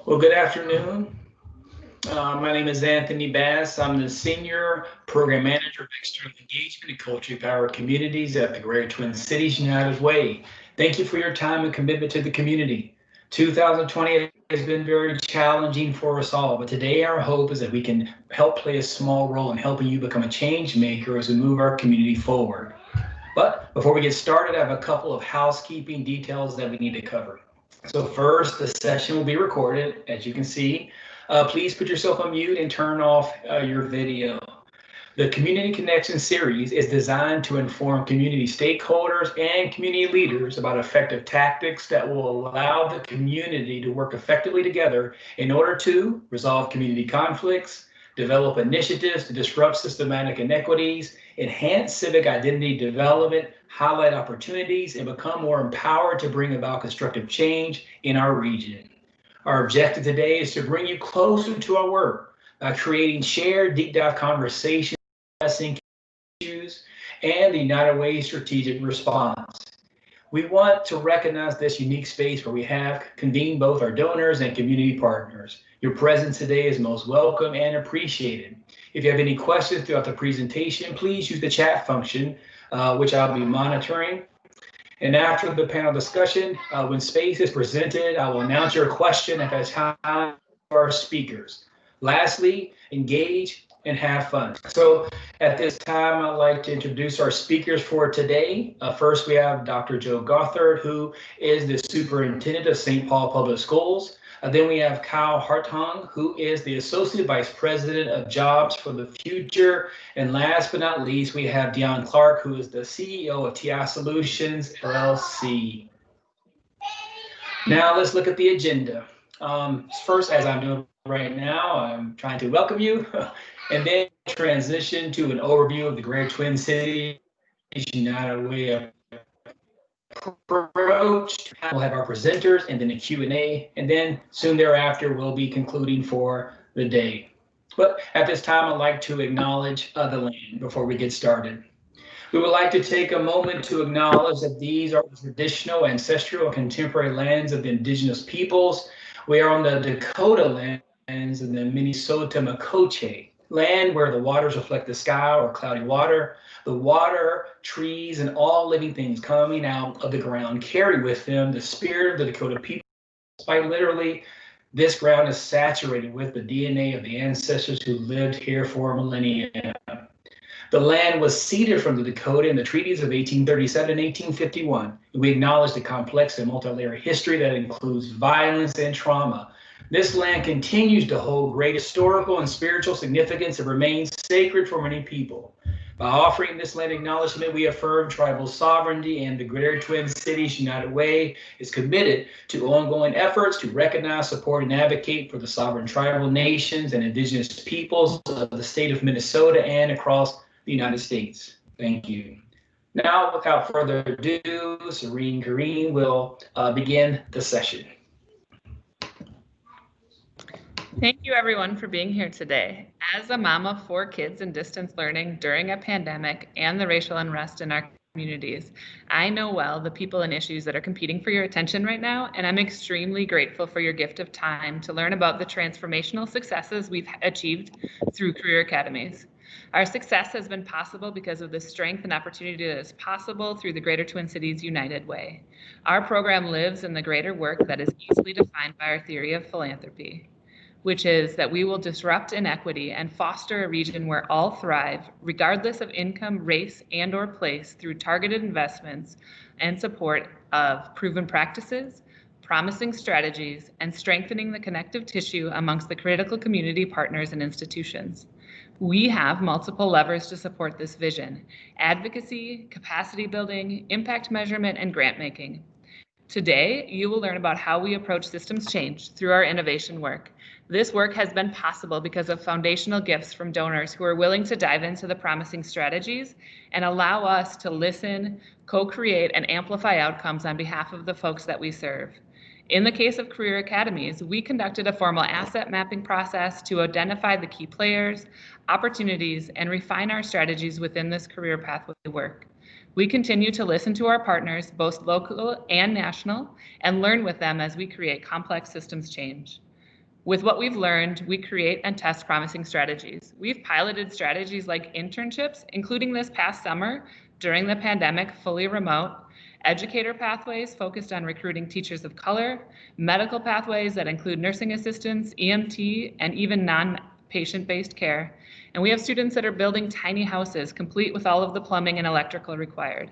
Well, good afternoon. My name is Anthony Bass. I'm the Senior Program Manager of External Engagement and Culturally Powered Communities at the Greater Twin Cities United Way. Thank you for your time and commitment to the community. 2020 has been very challenging for us all, but today our hope is that we can help play a small role in helping you become a change maker as we move our community forward. But before we get started, I have a couple of housekeeping details that we need to cover. So first, the session will be recorded, as you can see. Please put yourself on mute and turn off your video. The Community Connection series is designed to inform community stakeholders and community leaders about effective tactics that will allow the community to work effectively together in order to resolve community conflicts, develop initiatives to disrupt systematic inequities, enhance civic identity development, highlight opportunities, and become more empowered to bring about constructive change in our region. Our objective today is to bring you closer to our work by creating shared deep dive conversations, addressing issues, and the United Way strategic response. We want to recognize this unique space where we have convened both our donors and community partners. Your presence today is most welcome and appreciated. If you have any questions throughout the presentation, please use the chat function, which I'll be monitoring. And after the panel discussion, when space is presented, I will announce your question at that time for our speakers. Lastly, engage and have fun. So at this time, I'd like to introduce our speakers for today. First, we have Dr. Joe Gothard, who is the Superintendent of St. Paul Public Schools. Then we have Kyle Hartung, who is the Associate Vice President of Jobs for the Future. And last but not least, we have Deon Clark, who is the CEO of TI Solutions, LLC. Now let's look at the agenda. First, as I'm doing right now, I'm trying to welcome you and then transition to an overview of the Greater Twin Cities United Way approach. We'll have our presenters and then a Q&A, and then soon thereafter we'll be concluding for the day. But at this time, I'd like to acknowledge the land before we get started. We would like to take a moment to acknowledge that these are the traditional, ancestral, and contemporary lands of the indigenous peoples. We are on the Dakota lands in the Minnesota Makoche land where the waters reflect the sky or cloudy water. The water, trees, and all living things coming out of the ground carry with them the spirit of the Dakota people. Quite literally, this ground is saturated with the DNA of the ancestors who lived here for millennia. The land was ceded from the Dakota in the treaties of 1837 and 1851. We acknowledge the complex and multi-layered history that includes violence and trauma. This land continues to hold great historical and spiritual significance and remains sacred for many people. By offering this land acknowledgement, we affirm tribal sovereignty, and the Greater Twin Cities United Way is committed to ongoing efforts to recognize, support, and advocate for the sovereign tribal nations and indigenous peoples of the state of Minnesota and across the United States. Thank you. Now, without further ado, Sareen will begin the session. Thank you everyone for being here today. As a mom of 4 kids in distance learning during a pandemic and the racial unrest in our communities, I know well the people and issues that are competing for your attention right now, and I'm extremely grateful for your gift of time to learn about the transformational successes we've achieved through Career Academies. Our success has been possible because of the strength and opportunity that is possible through the Greater Twin Cities United Way. Our program lives in the greater work that is easily defined by our theory of philanthropy, which is that we will disrupt inequity and foster a region where all thrive, regardless of income, race, and/or place, through targeted investments and support of proven practices, promising strategies, and strengthening the connective tissue amongst the critical community partners and institutions. We have multiple levers to support this vision: advocacy, capacity building, impact measurement, and grant making. Today, you will learn about how we approach systems change through our innovation work. This work has been possible because of foundational gifts from donors who are willing to dive into the promising strategies and allow us to listen, co-create, and amplify outcomes on behalf of the folks that we serve. In the case of Career Academies, we conducted a formal asset mapping process to identify the key players, opportunities, and refine our strategies within this career pathway work. We continue to listen to our partners, both local and national, and learn with them as we create complex systems change. With what we've learned, we create and test promising strategies. We've piloted strategies like internships, including this past summer during the pandemic, fully remote, educator pathways focused on recruiting teachers of color, medical pathways that include nursing assistants, EMT, and even non-patient-based care. And we have students that are building tiny houses, complete with all of the plumbing and electrical required.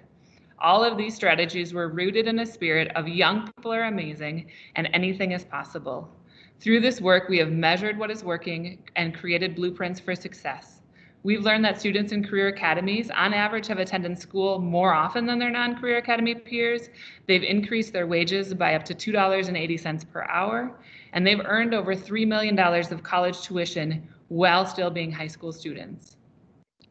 All of these strategies were rooted in a spirit of young people are amazing and anything is possible. Through this work, we have measured what is working and created blueprints for success. We've learned that students in Career Academies, on average, have attended school more often than their non-Career Academy peers. They've increased their wages by up to $2.80 per hour, and they've earned over $3 million of college tuition while still being high school students.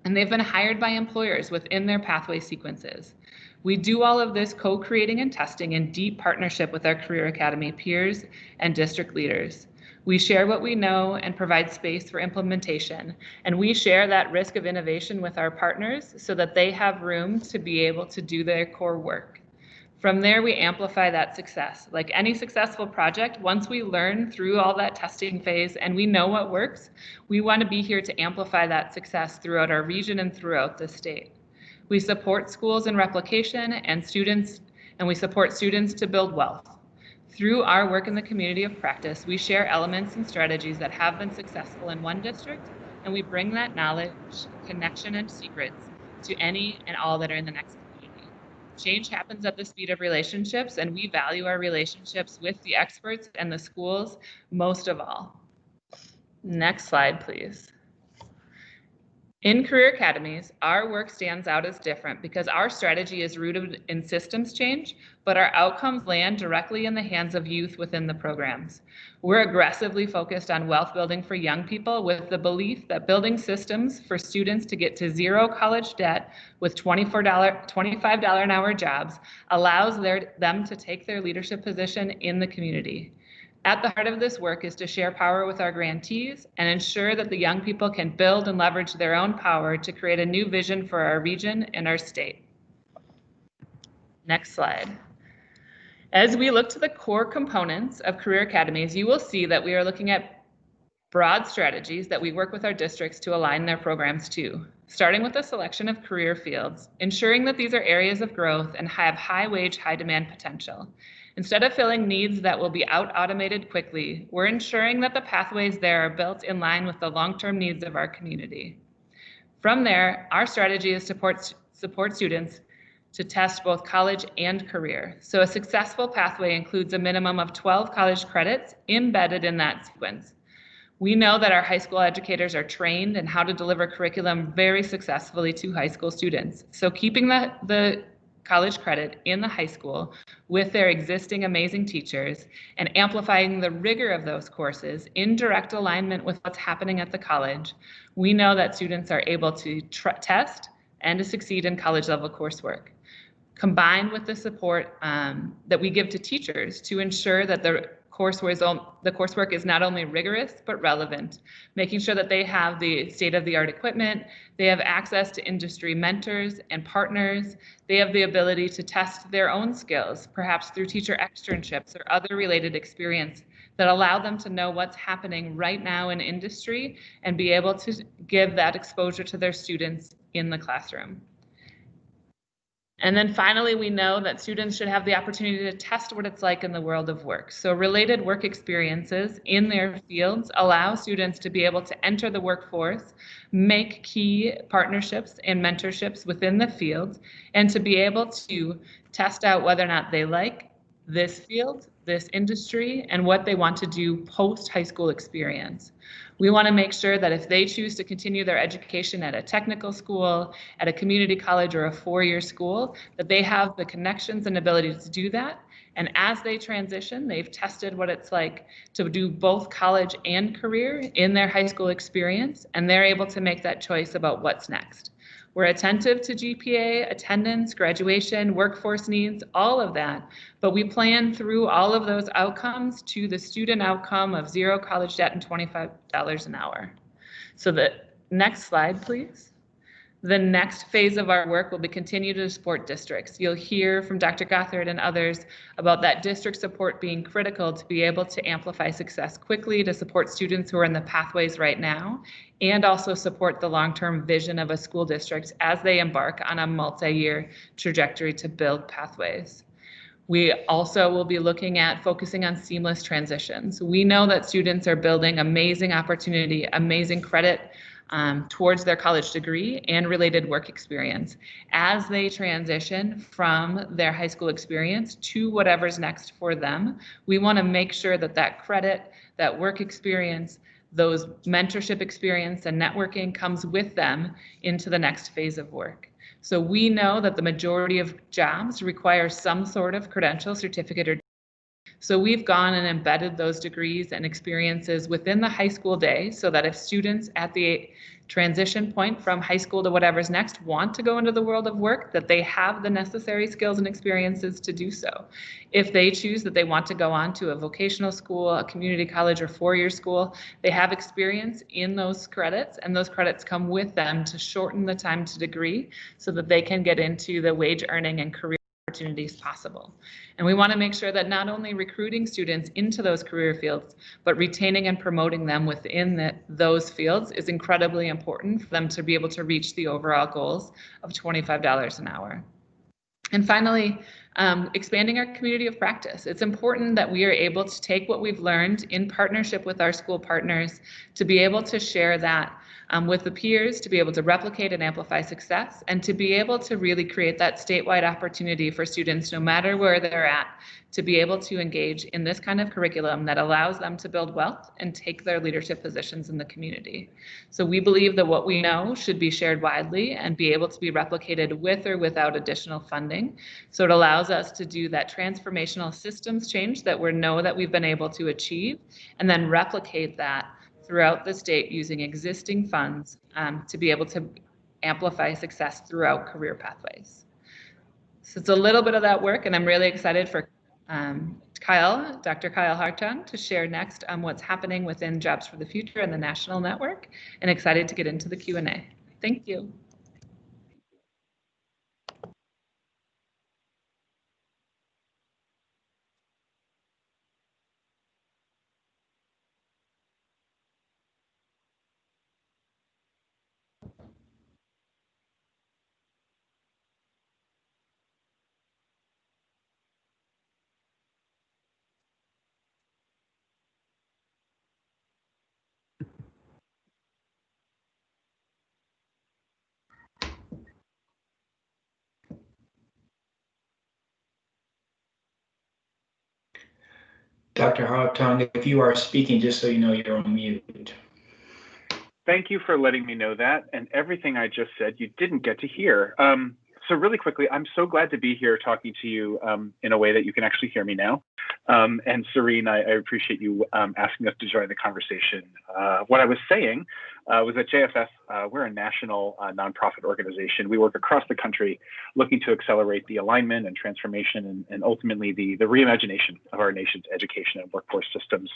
And they've been hired by employers within their pathway sequences. We do all of this co-creating and testing in deep partnership with our Career Academy peers and district leaders. We share what we know and provide space for implementation, and we share that risk of innovation with our partners so that they have room to be able to do their core work. From there, we amplify that success. Like any successful project, once we learn through all that testing phase and we know what works, we want to be here to amplify that success throughout our region and throughout the state. We support schools in replication and we support students to build wealth. Through our work in the community of practice, we share elements and strategies that have been successful in one district, and we bring that knowledge, connection, and secrets to any and all that are in the next community. Change happens at the speed of relationships, and we value our relationships with the experts and the schools most of all. Next slide, please. In Career Academies, our work stands out as different because our strategy is rooted in systems change, but our outcomes land directly in the hands of youth within the programs. We're aggressively focused on wealth building for young people with the belief that building systems for students to get to zero college debt with $25 an hour jobs allows them to take their leadership position in the community. At the heart of this work is to share power with our grantees and ensure that the young people can build and leverage their own power to create a new vision for our region and our state. Next slide. As we look to the core components of Career Academies, you will see that we are looking at broad strategies that we work with our districts to align their programs to, starting with the selection of career fields, ensuring that these are areas of growth and have high wage, high demand potential. Instead of filling needs that will be automated quickly, we're ensuring that the pathways there are built in line with the long-term needs of our community. From there, our strategy is to support students to test both college and career. So a successful pathway includes a minimum of 12 college credits embedded in that sequence. We know that our high school educators are trained in how to deliver curriculum very successfully to high school students. So keeping the college credit in the high school with their existing amazing teachers and amplifying the rigor of those courses in direct alignment with what's happening at the college, we know that students are able to test and to succeed in college level coursework. Combined with the support that we give to teachers to ensure that the coursework is not only rigorous, but relevant, making sure that they have the state-of-the-art equipment, they have access to industry mentors and partners, they have the ability to test their own skills, perhaps through teacher externships or other related experience that allow them to know what's happening right now in industry and be able to give that exposure to their students in the classroom. And then finally, we know that students should have the opportunity to test what it's like in the world of work. So related work experiences in their fields allow students to be able to enter the workforce, make key partnerships and mentorships within the field, and to be able to test out whether or not they like this field, this industry, and what they want to do post high school experience. We want to make sure that if they choose to continue their education at a technical school, at a community college, or a four-year school, that they have the connections and ability to do that. And as they transition, they've tested what it's like to do both college and career in their high school experience, and they're able to make that choice about what's next. We're attentive to GPA, attendance, graduation, workforce needs, all of that, but we plan through all of those outcomes to the student outcome of zero college debt and $25 an hour. So the next slide, please. The next phase of our work will be continue to support districts. You'll hear from Dr. Gothard and others about that district support being critical to be able to amplify success quickly, to support students who are in the pathways right now, and also support the long-term vision of a school district as they embark on a multi-year trajectory to build pathways. We also will be looking at focusing on seamless transitions. We know that students are building amazing opportunity, amazing credit towards their college degree and related work experience. As they transition from their high school experience to whatever's next for them, we want to make sure that that credit, that work experience, those mentorship experience and networking comes with them into the next phase of work. So we know that the majority of jobs require some sort of credential, certificate, or so we've gone and embedded those degrees and experiences within the high school day so that if students at the transition point from high school to whatever's next want to go into the world of work, that they have the necessary skills and experiences to do so. If they choose that they want to go on to a vocational school, a community college, or four-year school, they have experience in those credits, and those credits come with them to shorten the time to degree so that they can get into the wage earning and career opportunities possible. And we want to make sure that not only recruiting students into those career fields, but retaining and promoting them within those fields is incredibly important for them to be able to reach the overall goals of $25 an hour. And finally, expanding our community of practice. It's important that we are able to take what we've learned in partnership with our school partners to be able to share that with the peers, to be able to replicate and amplify success, and to be able to really create that statewide opportunity for students, no matter where they're at, to be able to engage in this kind of curriculum that allows them to build wealth and take their leadership positions in the community. So we believe that what we know should be shared widely and be able to be replicated with or without additional funding. So it allows us to do that transformational systems change that we know that we've been able to achieve, and then replicate that throughout the state using existing funds to be able to amplify success throughout career pathways. So it's a little bit of that work, and I'm really excited for Dr. Kyle Hartung to share next on what's happening within Jobs for the Future and the national network, and excited to get into the Q&A. Thank you. Dr. Hartung, if you are speaking, just so you know, you're on mute. Thank you for letting me know that. And everything I just said, you didn't get to hear. So really quickly, I'm so glad to be here talking to you in a way that you can actually hear me now. And Sareen, I appreciate you asking us to join the conversation. What I was saying was that JFF, we're a national nonprofit organization. We work across the country looking to accelerate the alignment and transformation and ultimately the reimagination of our nation's education and workforce systems.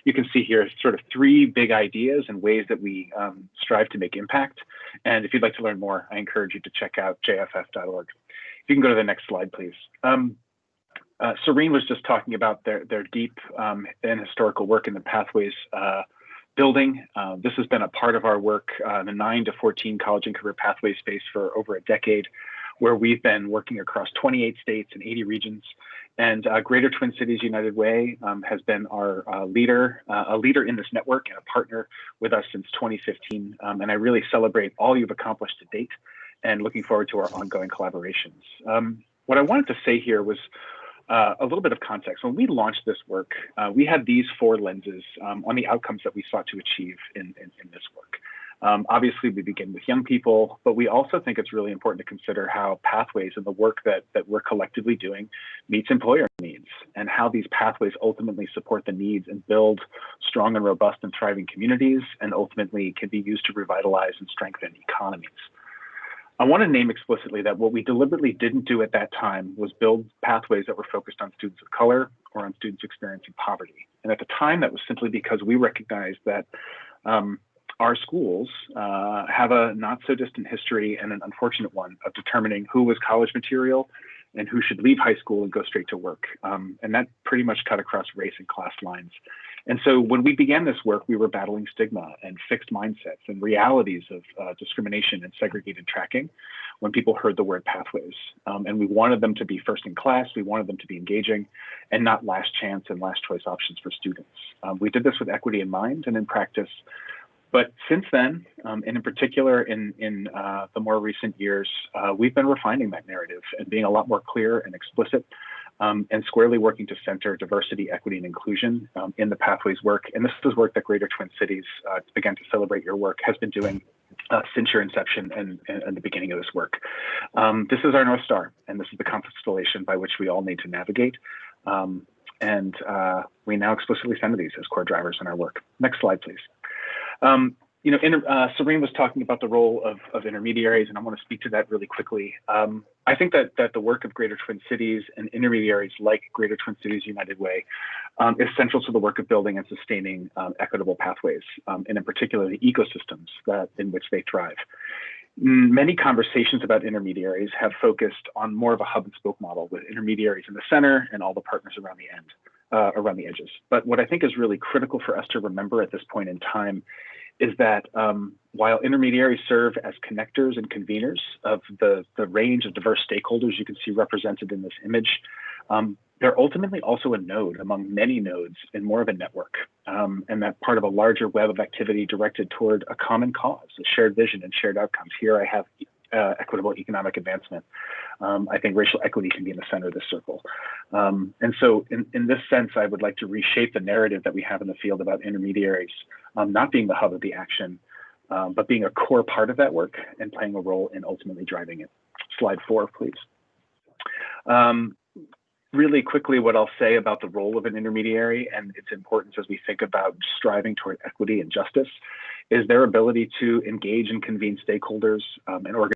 You can see here sort of three big ideas and ways that we strive to make impact. And if you'd like to learn more, I encourage you to check out jff.org. If you can go to the next slide, please. Sareen was just talking about their deep and historical work in the Pathways building. This has been a part of our work, the 9 to 14 college and career pathway space for over a decade, where we've been working across 28 states and 80 regions. And Greater Twin Cities United Way has been our a leader in this network and a partner with us since 2015. And I really celebrate all you've accomplished to date and looking forward to our ongoing collaborations. What I wanted to say here was a little bit of context. When we launched this work, we had these four lenses on the outcomes that we sought to achieve in this work. Obviously, we begin with young people, but we also think it's really important to consider how pathways and the work that we're collectively doing meets employer needs, and how these pathways ultimately support the needs and build strong and robust and thriving communities, and ultimately can be used to revitalize and strengthen economies. I want to name explicitly that what we deliberately didn't do at that time was build pathways that were focused on students of color or on students experiencing poverty. And at the time, that was simply because we recognized that our schools have a not so distant history, and an unfortunate one, of determining who was college material and who should leave high school and go straight to work. And that pretty much cut across race and class lines. And so when we began this work, we were battling stigma and fixed mindsets and realities of discrimination and segregated tracking when people heard the word pathways. And we wanted them to be first in class, we wanted them to be engaging, and not last chance and last choice options for students. We did this with equity in mind and in practice. But since then, and in particular in the more recent years, we've been refining that narrative and being a lot more clear and explicit, and squarely working to center diversity, equity, and inclusion in the Pathways work. And this is work that Greater Twin Cities, again, to celebrate your work, has been doing since your inception and the beginning of this work. This is our North Star, and this is the constellation by which we all need to navigate. And we now explicitly center these as core drivers in our work. Next slide, please. Sareen was talking about the role of intermediaries, and I want to speak to that really quickly. I think that the work of Greater Twin Cities and intermediaries like Greater Twin Cities United Way is central to the work of building and sustaining equitable pathways, and in particular the ecosystems in which they thrive. Many conversations about intermediaries have focused on more of a hub and spoke model, with intermediaries in the center and all the partners around the edges. But what I think is really critical for us to remember at this point in time is that while intermediaries serve as connectors and conveners of the range of diverse stakeholders you can see represented in this image, they're ultimately also a node among many nodes in more of a network, and that part of a larger web of activity directed toward a common cause, a shared vision and shared outcomes. Here I have equitable economic advancement. I think racial equity can be in the center of this circle. And so in this sense, I would like to reshape the narrative that we have in the field about intermediaries not being the hub of the action, but being a core part of that work and playing a role in ultimately driving it. Slide 4, please. Really quickly, what I'll say about the role of an intermediary and its importance as we think about striving toward equity and justice is their ability to engage and convene stakeholders and organize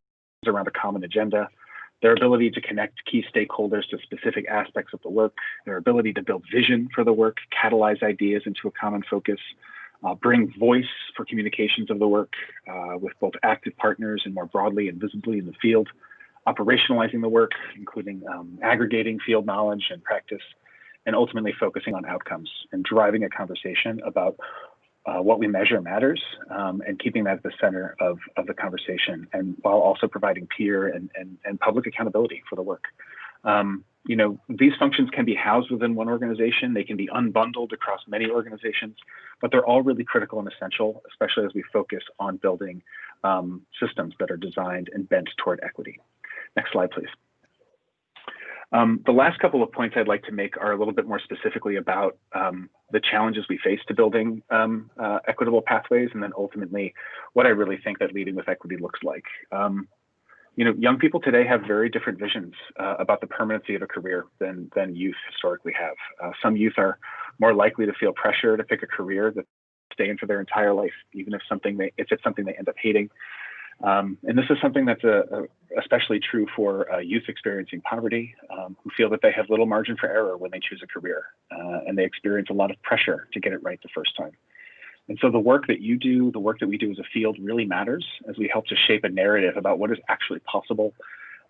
around a common agenda, their ability to connect key stakeholders to specific aspects of the work, their ability to build vision for the work, catalyze ideas into a common focus, bring voice for communications of the work with both active partners and more broadly and visibly in the field, operationalizing the work, including aggregating field knowledge and practice, and ultimately focusing on outcomes and driving a conversation about what we measure matters, and keeping that at the center of the conversation, and while also providing peer and public accountability for the work. These functions can be housed within one organization. They can be unbundled across many organizations, but they're all really critical and essential, especially as we focus on building systems that are designed and bent toward equity. Next slide, please. The last couple of points I'd like to make are a little bit more specifically about the challenges we face to building equitable pathways, and then ultimately what I really think that leading with equity looks like. Young people today have very different visions about the permanency of a career than youth historically have. Some youth are more likely to feel pressure to pick a career that stay in for their entire life, even if it's something they end up hating. And this is something that's especially true for youth experiencing poverty, who feel that they have little margin for error when they choose a career, and they experience a lot of pressure to get it right the first time. And so the work that you do, the work that we do as a field really matters as we help to shape a narrative about what is actually possible,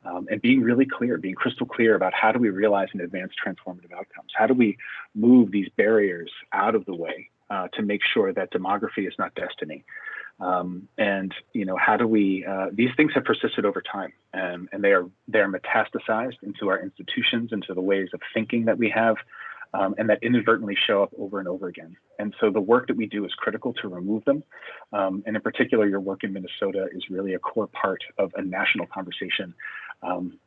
and being really clear, being crystal clear about how do we realize and advance transformative outcomes? How do we move these barriers out of the way to make sure that demography is not destiny? How do we, these things have persisted over time, and they are metastasized into our institutions, into the ways of thinking that we have, and that inadvertently show up over and over again. And so the work that we do is critical to remove them. And in particular, your work in Minnesota is really a core part of a national conversation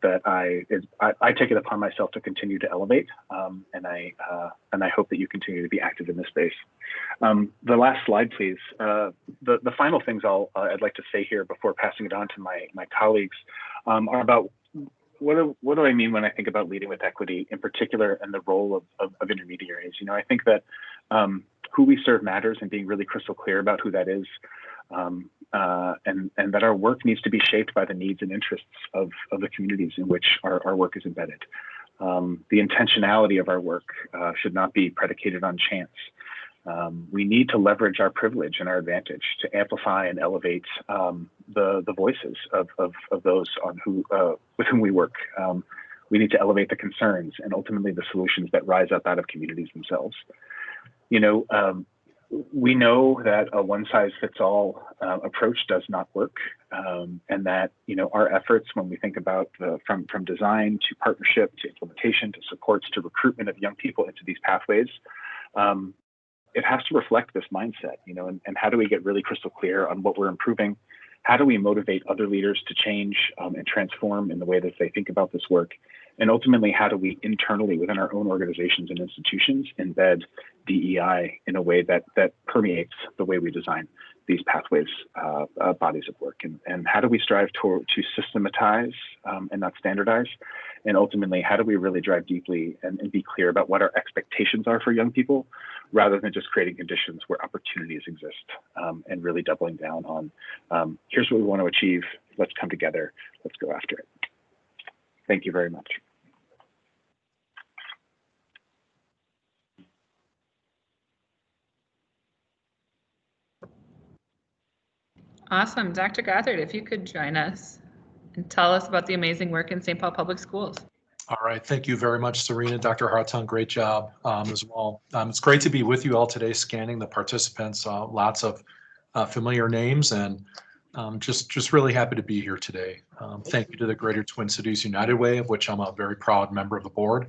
that I take it upon myself to continue to elevate. And I hope that you continue to be active in this space. The last slide, please. The final things I'd like to say here before passing it on to my colleagues are about what do I mean when I think about leading with equity, in particular, and the role of intermediaries? I think that who we serve matters, and being really crystal clear about who that is, and that our work needs to be shaped by the needs and interests of the communities in which our work is embedded. The intentionality of our work should not be predicated on chance. We need to leverage our privilege and our advantage to amplify and elevate the voices of those with whom we work. We need to elevate the concerns and ultimately the solutions that rise up out of communities themselves. We know that a one-size-fits-all approach does not work, and that our efforts, when we think about from design to partnership to implementation to supports to recruitment of young people into these pathways, it has to reflect this mindset, and how do we get really crystal clear on what we're improving? How do we motivate other leaders to change and transform in the way that they think about this work? And ultimately, how do we internally within our own organizations and institutions embed DEI in a way that permeates the way we design these pathways, bodies of work? And how do we strive to systematize and not standardize? And ultimately, how do we really drive deeply and be clear about what our expectations are for young people, rather than just creating conditions where opportunities exist, and really doubling down on, here's what we want to achieve, let's come together, let's go after it. Thank you very much. Awesome. Dr. Gothard, if you could join us and tell us about the amazing work in St. Paul Public Schools. All right, thank you very much, Sareen and Dr. Hartung. Great job as well. It's great to be with you all today, scanning the participants. Lots of familiar names, and just really happy to be here today. Thank you to the Greater Twin Cities United Way, of which I'm a very proud member of the board,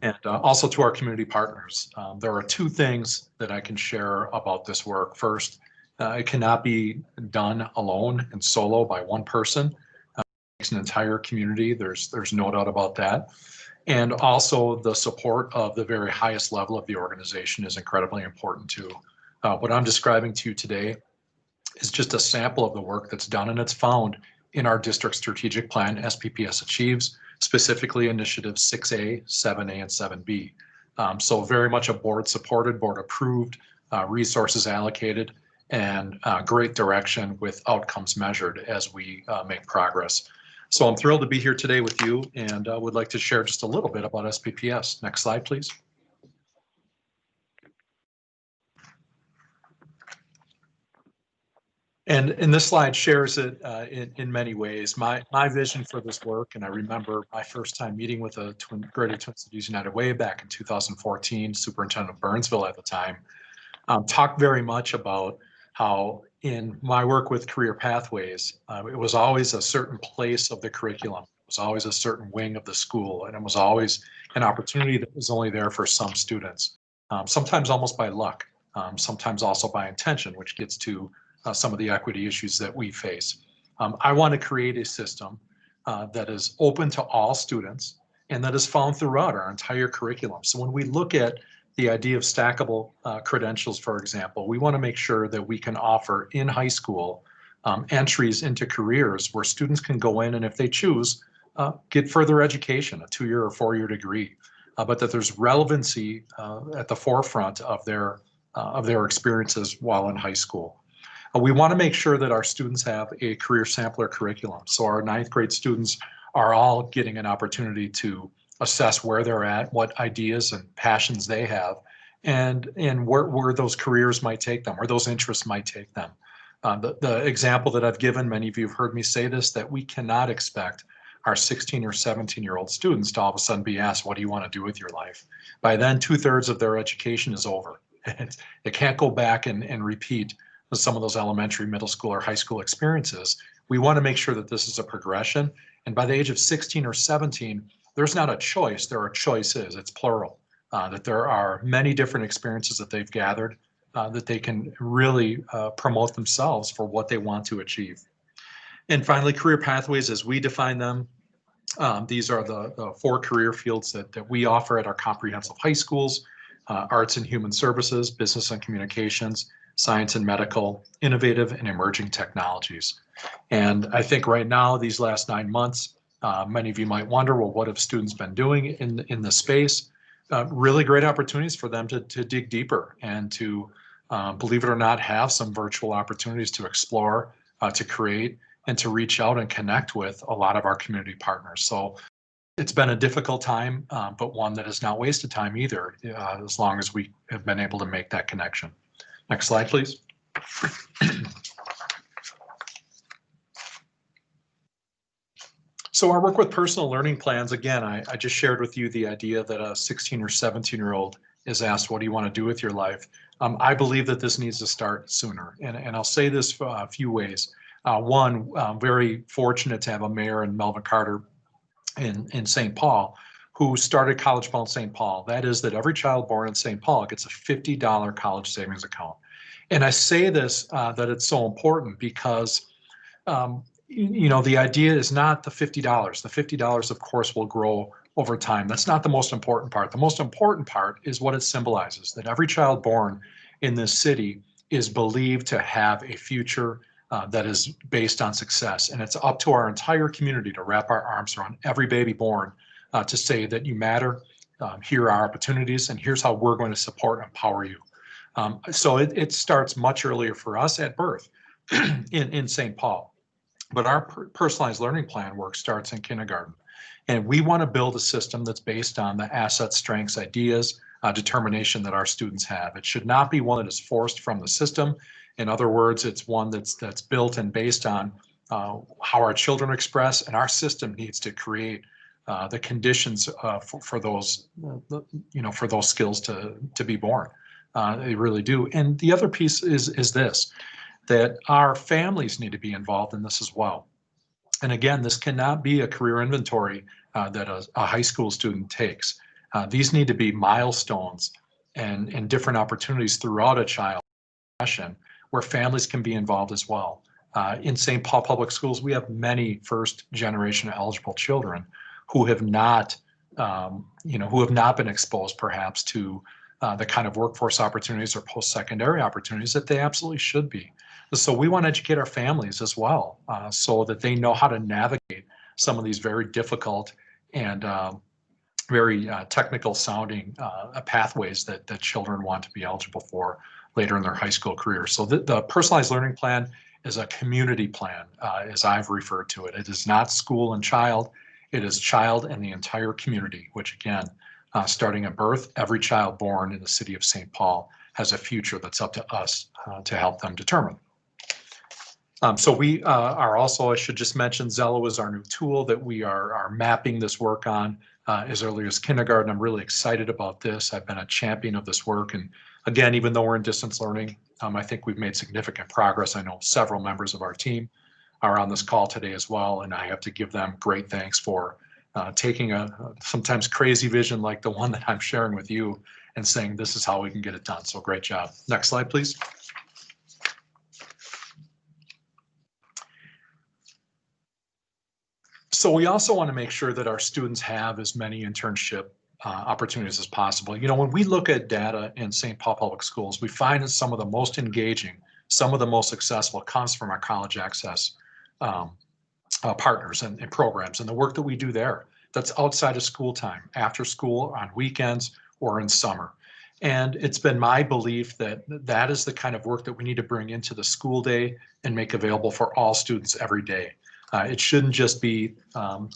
and also to our community partners. There are two things that I can share about this work. First, it cannot be done alone and solo by one person. It's an entire community. There's no doubt about that. And also the support of the very highest level of the organization is incredibly important too. What I'm describing to you today is just a sample of the work that's done, and it's found in our district strategic plan, SPPS Achieves, specifically initiatives 6A, 7A, and 7B. So very much a board supported, board approved, resources allocated, and great direction with outcomes measured as we make progress. So I'm thrilled to be here today with you, and would like to share just a little bit about SPPS. Next slide, please. And this slide shares it in many ways. My vision for this work, and I remember my first time meeting with a Greater Twin Cities United Way back in 2014, Superintendent of Burnsville at the time, talked very much about how in my work with career pathways, it was always a certain place of the curriculum. It was always a certain wing of the school, and it was always an opportunity that was only there for some students, sometimes almost by luck, sometimes also by intention, which gets to some of the equity issues that we face. I want to create a system that is open to all students and that is found throughout our entire curriculum. So when we look at the idea of stackable credentials, for example, we want to make sure that we can offer in high school entries into careers where students can go in and, if they choose, get further education, a 2-year or 4-year degree, but that there's relevancy at the forefront of their experiences while in high school. We want to make sure that our students have a career sampler curriculum. So our 9th grade students are all getting an opportunity to assess where they're at, what ideas and passions they have, and where those careers might take them, where those interests might take them. The example that I've given, many of you have heard me say this, that we cannot expect our 16 or 17-year-old students to all of a sudden be asked, what do you want to do with your life? By then, 2/3 of their education is over. They can't go back and repeat some of those elementary, middle school, or high school experiences. We want to make sure that this is a progression. And by the age of 16 or 17, there's not a choice, there are choices, it's plural, that there are many different experiences that they've gathered that they can really promote themselves for what they want to achieve. And finally, career pathways as we define them. These are the 4 career fields that we offer at our comprehensive high schools: arts and human services, business and communications, science and medical, innovative and emerging technologies. And I think right now, these last 9 months, many of you might wonder, well, what have students been doing in the space? Really great opportunities for them to dig deeper and to, believe it or not, have some virtual opportunities to explore, to create, and to reach out and connect with a lot of our community partners. So It's been a difficult time, but one that is not wasted time either, as long as we have been able to make that connection. Next slide, please. So our work with personal learning plans, again, I just shared with you the idea that a 16 or 17-year-old is asked, what do you want to do with your life? I believe that this needs to start sooner. And I'll say this for a few ways. One, I'm very fortunate to have a mayor in Melvin Carter in St. Paul, who started College Bound St. Paul. That is that every child born in St. Paul gets a $50 college savings account. And I say this, that it's so important because, you know, the idea is not the $50. The $50, of course, will grow over time. That's not the most important part. The most important part is what it symbolizes, that every child born in this city is believed to have a future that is based on success. And it's up to our entire community to wrap our arms around every baby born to say that you matter, here are our opportunities, and here's how we're going to support and empower you. So it starts much earlier for us at birth in St. Paul. But our personalized learning plan work starts in kindergarten. And we want to build a system that's based on the assets, strengths, ideas, determination that our students have. It should not be one that is forced from the system. In other words, it's one that's built and based on how our children express, and our system needs to create the conditions for those, you know, for those skills to be born. They really do. And the other piece is this, that our families need to be involved in this as well. And again, this cannot be a career inventory that a high school student takes. These need to be milestones and different opportunities throughout a child's session where families can be involved as well. In St. Paul Public Schools, we have many first generation eligible children who have not, you know, who have not been exposed perhaps to the kind of workforce opportunities or post-secondary opportunities that they absolutely should be. So we want to educate our families as well, so that they know how to navigate some of these very difficult and very technical sounding pathways that children want to be eligible for later in their high school career. So the personalized learning plan is a community plan, as I've referred to it. It is not school and child, it is child and the entire community, which again, starting at birth, every child born in the city of St. Paul has a future that's up to us to help them determine. So we are also, I should just mention, Zello is our new tool that we are mapping this work on as early as kindergarten. I'm really excited about this. I've been a champion of this work. And again, even though we're in distance learning, I think we've made significant progress. I know several members of our team are on this call today as well, and I have to give them great thanks for taking a sometimes crazy vision like the one that I'm sharing with you and saying this is how we can get it done. So great job. Next slide, please. So we also want to make sure that our students have as many internship opportunities as possible. You know, when we look at data in St. Paul Public Schools, we find that some of the most engaging, some of the most successful comes from our college access partners and programs and the work that we do there. That's outside of school time, after school, on weekends, or in summer. And it's been my belief that that is the kind of work that we need to bring into the school day and make available for all students every day. It shouldn't just be,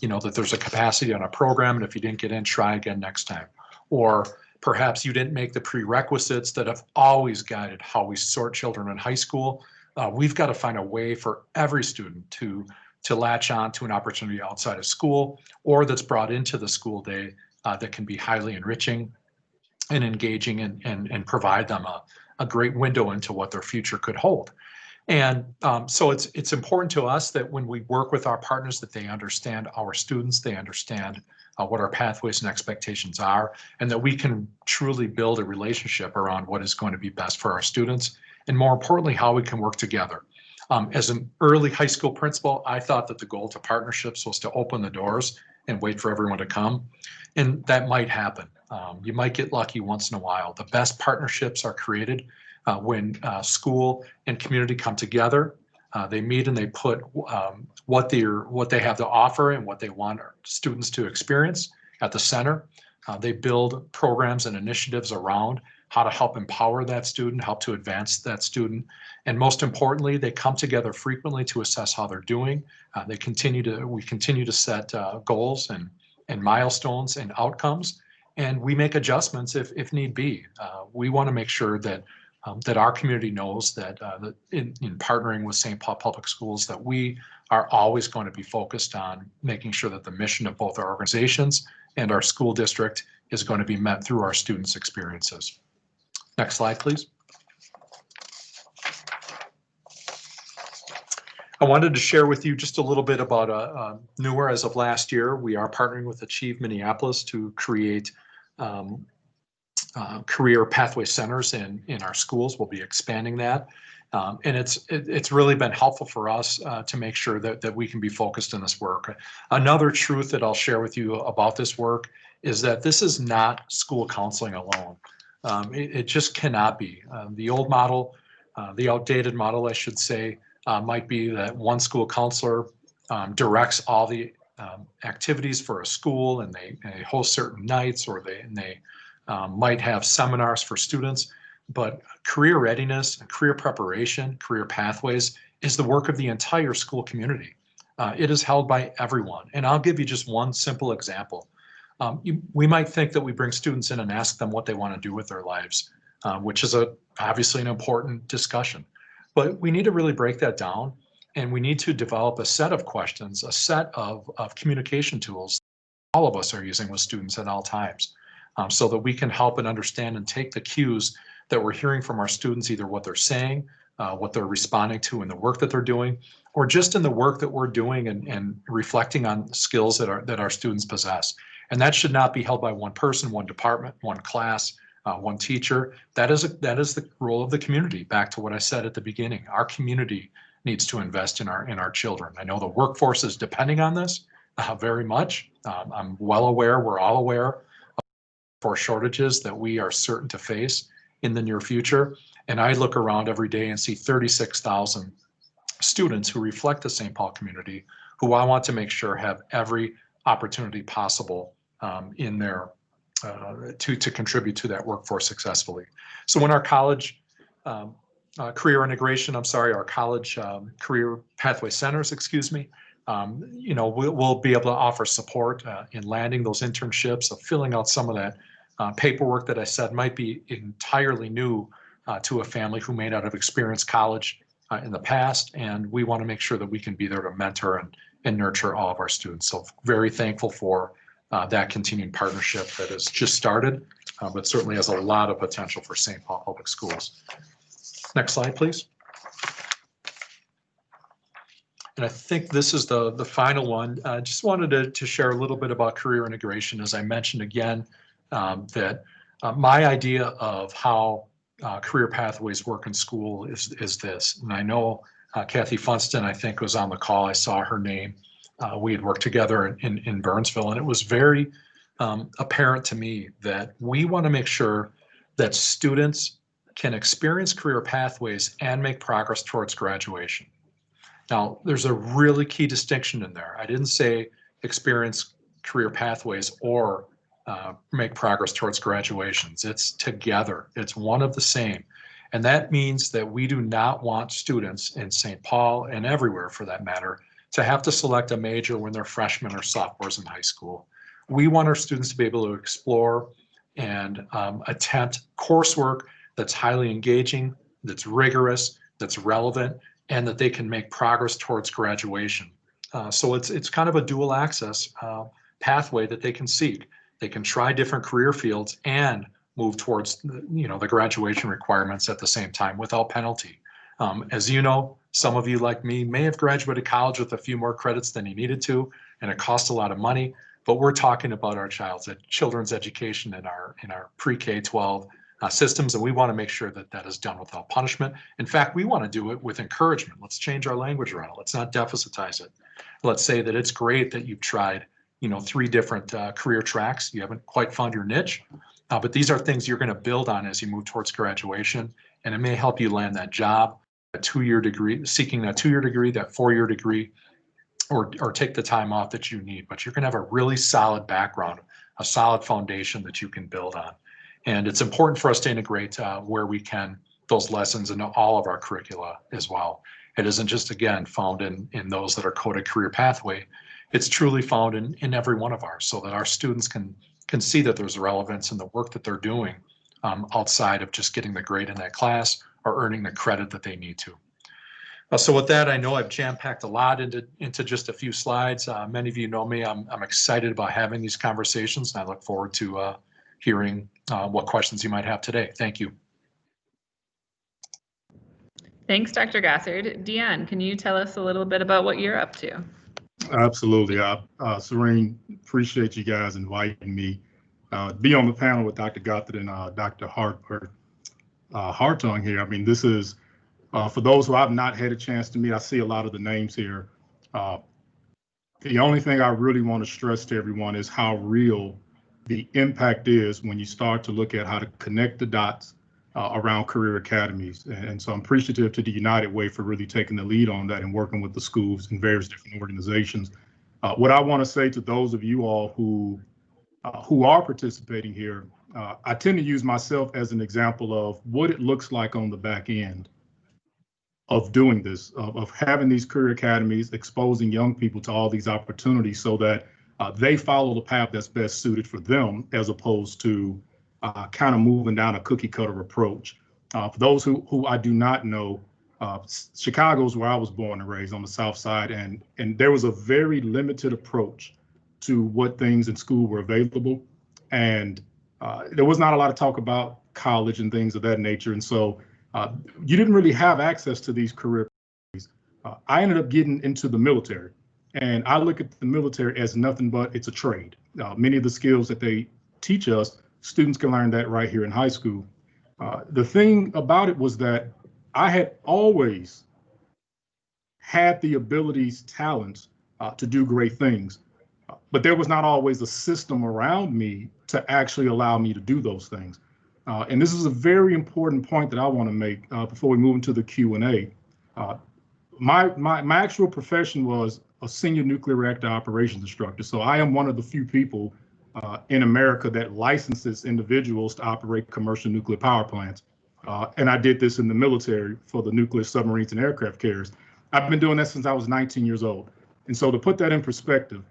you know, that there's a capacity on a program, and if you didn't get in, try again next time. Or perhaps you didn't make the prerequisites that have always guided how we sort children in high school. We've got to find a way for every student to latch on to an opportunity outside of school or that's brought into the school day that can be highly enriching and engaging and provide them a great window into what their future could hold. And so it's important to us that when we work with our partners that they understand our students, they understand what our pathways and expectations are, and that we can truly build a relationship around what is going to be best for our students, and more importantly, how we can work together. As an early high school principal, I thought that the goal to partnerships was to open the doors and wait for everyone to come, and that might happen. You might get lucky once in a while. The best partnerships are created when school and community come together. They meet and they put what they have to offer and what they want students to experience at the center. They build programs and initiatives around how to help empower that student, help to advance that student. And most importantly, they come together frequently to assess how they're doing. We continue to set goals and milestones and outcomes, and we make adjustments if need be. We want to make sure that that our community knows that, that in partnering with St. Paul Public Schools, that we are always going to be focused on making sure that the mission of both our organizations and our school district is going to be met through our students' experiences. Next slide, please. I wanted to share with you just a little bit about newer as of last year. We are partnering with Achieve Minneapolis to create career pathway centers in our schools. We'll be expanding that. And it's really been helpful for us to make sure that we can be focused in this work. Another truth that I'll share with you about this work is that this is not school counseling alone. It just cannot be. The old model, the outdated model, I should say, might be that one school counselor directs all the activities for a school, and they host certain nights, or they might have seminars for students. But career readiness and career preparation, career pathways, is the work of the entire school community. It is held by everyone. And I'll give you just one simple example. We might think that we bring students in and ask them what they want to do with their lives, which is obviously an important discussion. But we need to really break that down, and we need to develop a set of questions, a set of communication tools all of us are using with students at all times, so that we can help and understand and take the cues that we're hearing from our students, either what they're saying, what they're responding to in the work that they're doing, or just in the work that we're doing and reflecting on skills that our students possess. And that should not be held by one person, one department, one class, one teacher. That is the role of the community. Back to what I said at the beginning, our community needs to invest in our children. I know the workforce is depending on this very much. I'm well aware, we're all aware of shortages that we are certain to face in the near future. And I look around every day and see 36,000 students who reflect the St. Paul community, who I want to make sure have every opportunity possible in their to contribute to that workforce successfully. So when our college career integration, our college career pathway centers, we'll be able to offer support in landing those internships, of filling out some of that paperwork that I said might be entirely new to a family who may not have experienced college in the past. And we want to make sure that we can be there to mentor and nurture all of our students. So very thankful for that continuing partnership that has just started, but certainly has a lot of potential for St. Paul Public Schools. Next slide, please. And I think this is the final one. I just wanted to share a little bit about career integration. As I mentioned again, that my idea of how career pathways work in school is this. And I know Kathy Funston, I think, was on the call. I saw her name. We had worked together in Burnsville, and it was very apparent to me that we want to make sure that students can experience career pathways and make progress towards graduation. Now, there's a really key distinction in there. I didn't say experience career pathways or make progress towards graduations. It's together. It's one of the same. And that means that we do not want students in St. Paul, and everywhere for that matter, to have to select a major when they're freshmen or sophomores in high school. We want our students to be able to explore and attempt coursework that's highly engaging, that's rigorous, that's relevant, and that they can make progress towards graduation. So it's kind of a dual access pathway that they can seek. They can try different career fields and move towards the graduation requirements at the same time without penalty. As you know, some of you like me may have graduated college with a few more credits than you needed to, and it costs a lot of money, but we're talking about our children's education in our pre-K-12 systems, and we want to make sure that that is done without punishment. In fact, we want to do it with encouragement. Let's change our language around it. Let's not deficitize it. Let's say that it's great that you've tried 3 different career tracks. You haven't quite found your niche, but these are things you're going to build on as you move towards graduation, and it may help you land that job, a 2-year degree, seeking that 2-year degree, that 4-year degree, or take the time off that you need. But you're going to have a really solid background, a solid foundation that you can build on. And it's important for us to integrate where we can those lessons into all of our curricula as well. It isn't just, again, found in those that are coded career pathway. it's truly found in every one of ours, so that our students can see that there's relevance in the work that they're doing outside of just getting the grade in that class or earning the credit that they need to. So with that, I know I've jam-packed a lot into just a few slides. Many of you know me. I'm excited about having these conversations, and I look forward to hearing what questions you might have today. Thank you. Thanks, Dr. Gothard. Deon, can you tell us a little bit about what you're up to? Absolutely. Sareen, appreciate you guys inviting me to be on the panel with Dr. Gothard and Dr. Hartung here. I mean, this is, for those who I've not had a chance to meet, I see a lot of the names here. The only thing I really want to stress to everyone is how real the impact is when you start to look at how to connect the dots around Career Academies. And so I'm appreciative to the United Way for really taking the lead on that and working with the schools and various different organizations. What I want to say to those of you all who are participating here, I tend to use myself as an example of what it looks like on the back end of doing this, of having these Career Academies, exposing young people to all these opportunities so that they follow the path that's best suited for them, as opposed to kind of moving down a cookie cutter approach. For those who I do not know, Chicago's where I was born and raised, on the South Side, and there was a very limited approach to what things in school were available. And there was not a lot of talk about college and things of that nature. And so you didn't really have access to these career. I ended up getting into the military, and I look at the military as nothing but it's a trade. Many of the skills that they teach us, students can learn that right here in high school. The thing about it was that I had always had the abilities, talents to do great things, but there was not always a system around me to actually allow me to do those things. And this is a very important point that I want to make before we move into the Q&A. My actual profession was a senior nuclear reactor operations instructor. So I am one of the few people in America that licenses individuals to operate commercial nuclear power plants. And I did this in the military for the nuclear submarines and aircraft carriers. I've been doing that since I was 19 years old. And so to put that in perspective,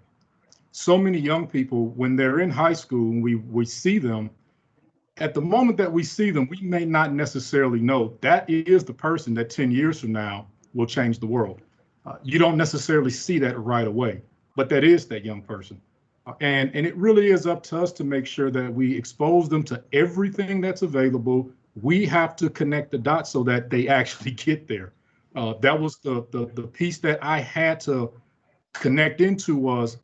so many young people, when they're in high school and we see them, at the moment that we see them, we may not necessarily know that is the person that 10 years from now will change the world. You don't necessarily see that right away, but that is that young person. And it really is up to us to make sure that we expose them to everything that's available. We have to connect the dots so that they actually get there. That was the piece that I had to connect into was,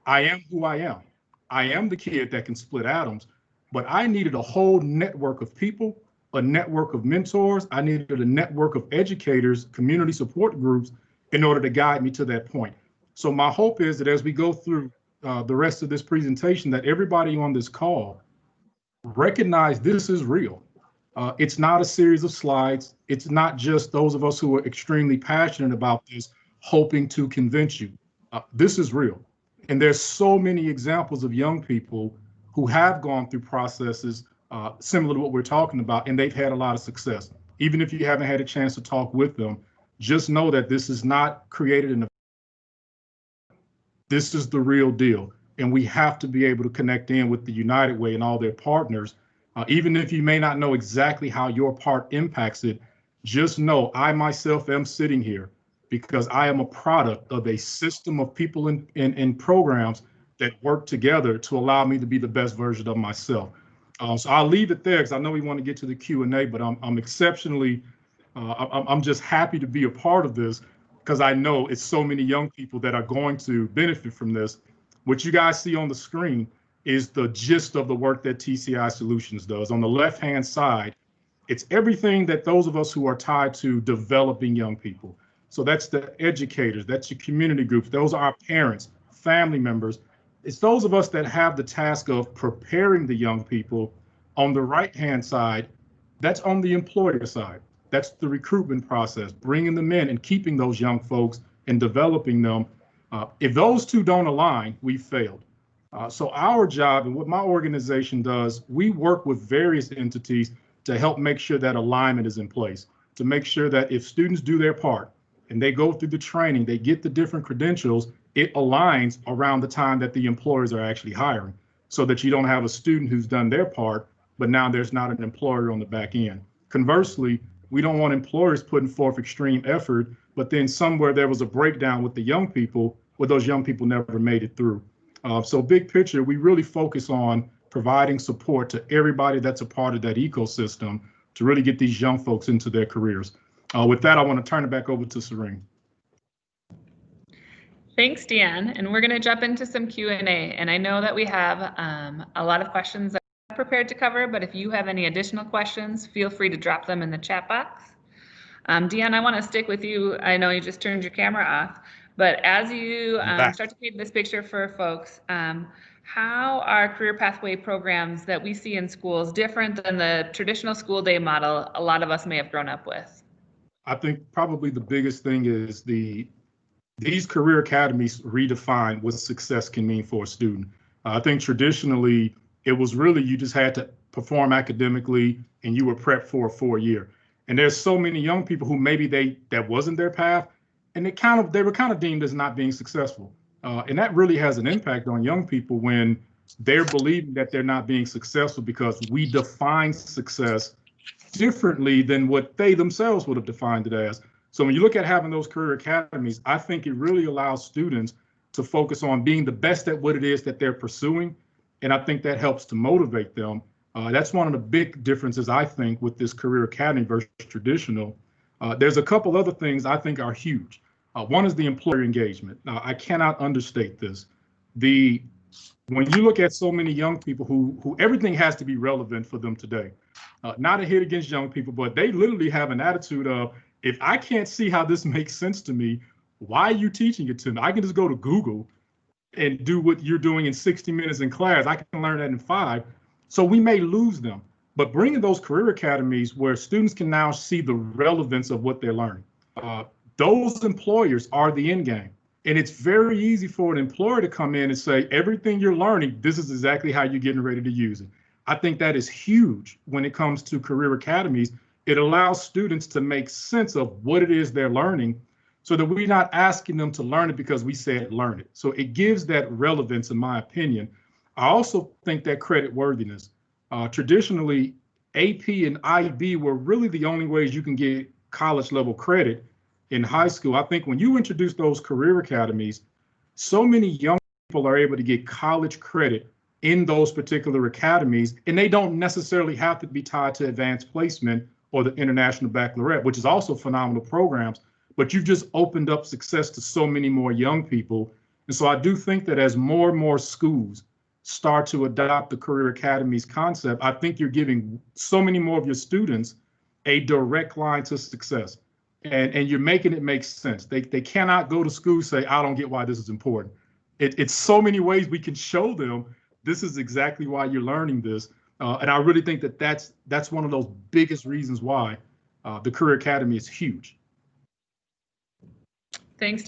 I am who I am. I am the kid that can split atoms, but I needed a whole network of people, a network of mentors. I needed a network of educators, community support groups in order to guide me to that point. So my hope is that as we go through the rest of this presentation, that everybody on this call recognize this is real. It's not a series of slides. It's not just those of us who are extremely passionate about this hoping to convince you. This is real. And there's so many examples of young people who have gone through processes similar to what we're talking about, and they've had a lot of success. Even if you haven't had a chance to talk with them, just know that this is not created in a, this is the real deal. And we have to be able to connect in with the United Way and all their partners. Even if you may not know exactly how your part impacts it, just know I myself am sitting here because I am a product of a system of people in programs that work together to allow me to be the best version of myself. So I'll leave it there because I know we want to get to the Q&A, but I'm exceptionally, I'm just happy to be a part of this because I know it's so many young people that are going to benefit from this. What you guys see on the screen is the gist of the work that TCI Solutions does. On the left-hand side, it's everything that those of us who are tied to developing young people. So that's the educators, that's your community groups, those are our parents, family members. It's those of us that have the task of preparing the young people. On the right-hand side, that's on the employer side. That's the recruitment process, bringing them in and keeping those young folks and developing them. If those two don't align, we've failed. So our job and what my organization does, we work with various entities to help make sure that alignment is in place, to make sure that if students do their part and they go through the training, they get the different credentials, it aligns around the time that the employers are actually hiring, so that you don't have a student who's done their part, but now there's not an employer on the back end. Conversely, we don't want employers putting forth extreme effort, but then somewhere there was a breakdown with the young people, where those young people never made it through. So big picture, we really focus on providing support to everybody that's a part of that ecosystem to really get these young folks into their careers. With that, I want to turn it back over to Sareen. Thanks, Deon. And we're going to jump into some Q&A. And I know that we have a lot of questions that we're prepared to cover, but if you have any additional questions, feel free to drop them in the chat box. Deon, I want to stick with you. I know you just turned your camera off, but as you start to paint this picture for folks, how are career pathway programs that we see in schools different than the traditional school day model a lot of us may have grown up with? I think probably the biggest thing is these career academies redefine what success can mean for a student. I think traditionally it was really you just had to perform academically and you were prepped for a 4-year. And there's so many young people who maybe that wasn't their path, and they were kind of deemed as not being successful. And that really has an impact on young people when they're believing that they're not being successful because we define success differently than what they themselves would have defined it as. So when you look at having those career academies, I think it really allows students to focus on being the best at what it is that they're pursuing. And I think that helps to motivate them. That's one of the big differences, I think, with this career academy versus traditional. There's a couple other things I think are huge. One is the employer engagement. Now, I cannot understate this. When you look at so many young people who everything has to be relevant for them today, not a hit against young people, but they literally have an attitude of, if I can't see how this makes sense to me, why are you teaching it to me? I can just go to Google and do what you're doing in 60 minutes in class. I can learn that in 5. So we may lose them. But bringing those career academies where students can now see the relevance of what they're learning, those employers are the end game. And it's very easy for an employer to come in and say, everything you're learning, this is exactly how you're getting ready to use it. I think that is huge when it comes to career academies. It allows students to make sense of what it is they're learning so that we're not asking them to learn it because we said learn it. So it gives that relevance, in my opinion. I also think that credit worthiness. Traditionally, AP and IB were really the only ways you can get college level credit in high school. I think when you introduce those career academies, so many young people are able to get college credit in those particular academies, and they don't necessarily have to be tied to advanced placement or the International Baccalaureate, which is also phenomenal programs, but you've just opened up success to so many more young people. And so I do think that as more and more schools start to adopt the career academies concept, I think you're giving so many more of your students a direct line to success. And you're making it make sense. They cannot go to school and say, I don't get why this is important. It's so many ways we can show them this is exactly why you're learning this. And I really think that that's one of those biggest reasons why the Career Academy is huge. Thanks,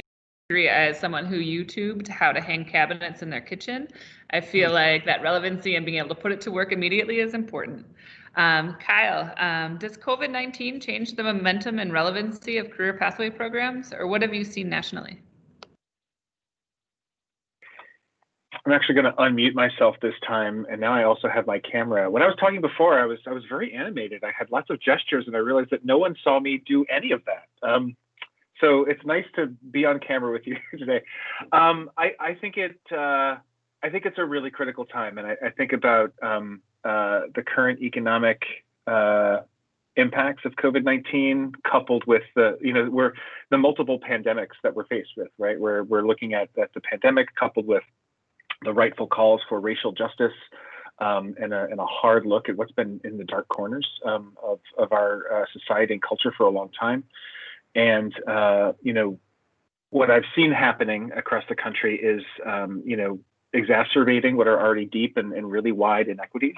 Deon. As someone who YouTubed how to hang cabinets in their kitchen, I feel like that relevancy and being able to put it to work immediately is important. Kyle, does COVID-19 change the momentum and relevancy of career pathway programs, or what have you seen nationally? I'm actually going to unmute myself this time, and now I also have my camera. When I was talking before, I was very animated. I had lots of gestures, and I realized that no one saw me do any of that. So it's nice to be on camera with you today. I think it's a really critical time, and I think about the current economic impacts of COVID-19, coupled with the multiple pandemics that we're faced with, right? We're looking at the pandemic coupled with the rightful calls for racial justice, and a hard look at what's been in the dark corners of our society and culture for a long time. And what I've seen happening across the country is exacerbating what are already deep and really wide inequities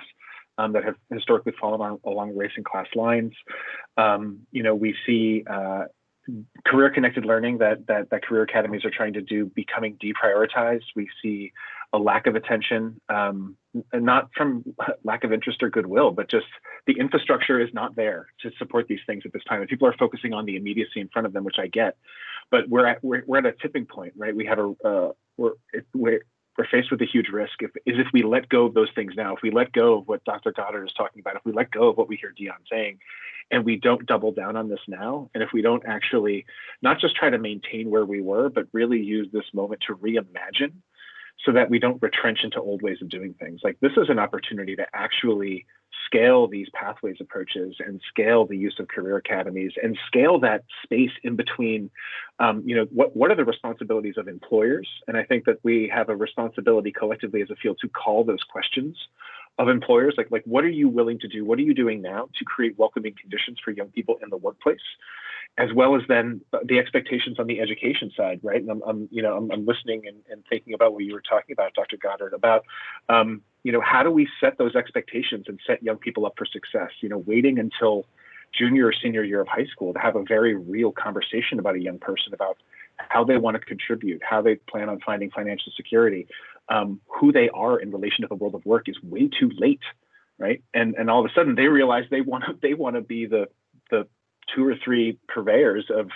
that have historically fallen along race and class lines. We see career-connected learning that career academies are trying to do becoming deprioritized. We see a lack of attention, and not from lack of interest or goodwill, but just the infrastructure is not there to support these things at this time. And people are focusing on the immediacy in front of them, which I get, but we're at a tipping point, right? We have we're faced with a huge risk if we let go of those things now, if we let go of what Dr. Gothard is talking about, if we let go of what we hear Deon saying, and we don't double down on this now, and if we don't actually not just try to maintain where we were, but really use this moment to reimagine so that we don't retrench into old ways of doing things. Like, this is an opportunity to actually scale these pathways approaches and scale the use of career academies and scale that space in between. What are the responsibilities of employers? And I think that we have a responsibility collectively as a field to call those questions of employers. Like what are you willing to do? What are you doing now to create welcoming conditions for young people in the workplace? As well as then the expectations on the education side, right? And I'm listening and thinking about what you were talking about, Dr. Gothard, about how do we set those expectations and set young people up for success? Waiting until junior or senior year of high school to have a very real conversation about a young person, about how they want to contribute, how they plan on finding financial security, who they are in relation to the world of work is way too late, right? And all of a sudden they realize they want to be the 2 or 3 purveyors of